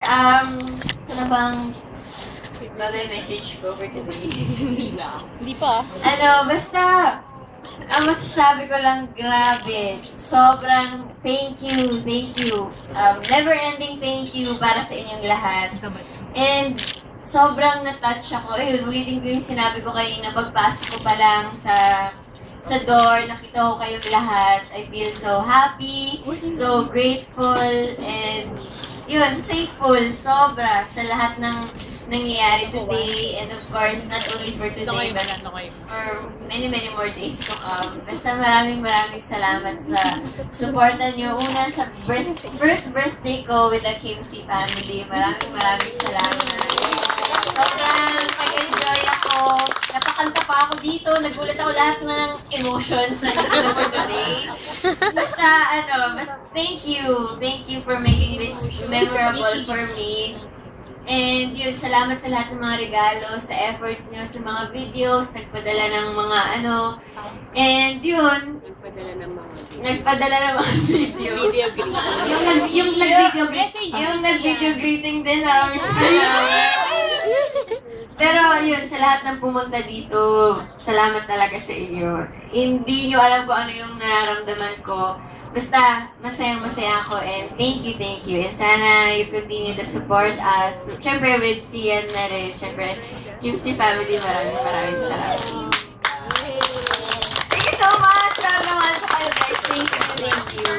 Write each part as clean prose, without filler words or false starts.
Ano bang message ko for today? Hindi pa. Basta, ang masasabi ko lang, grabe. Sobrang thank you. Never-ending thank you para sa inyong lahat. And sobrang na-touch ako. Ayun, ulitin ko yung sinabi ko kanina, pagpasok ko pa lang sa door, nakita ko kayong lahat. I feel so happy, so grateful, and yun, thankful sobra sa lahat ng nangyayari today, and of course, not only for today, but for many more days to come. Basta maraming salamat sa suporta niyo. Una, sa first birthday ko with the Kimsey family. Maraming salamat. Sobrang nag-enjoy ako. Napakanta pa ako dito. Nagulat ako lahat ng emotions na nagkita for today. Basta, thank you. Thank you for making this memorable for me. And yun, salamat sa lahat ng mga regalo, sa efforts nyo, sa mga videos, nagpadala ng mga and yun, nagpadala ng mga videos. Video greeting. Yung nag-video greeting din, maraming salamat. Pero yun, sa lahat ng pumunta dito, salamat talaga sa inyo. Hindi nyo alam kung ano yung nararamdaman ko. Basta, masayang-masaya ako, and thank you. And sana you continue to support us. Siyempre, with Sian na rin. Siyempre, Kimsey family, maraming salamat. Thank you so much! Mahal ko kayo, guys. Thank you.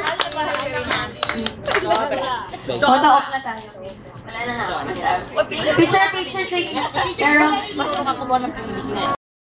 Photo off na tayo. Wala na ako masabi. Picture, take. Pero, Mas makakuha ng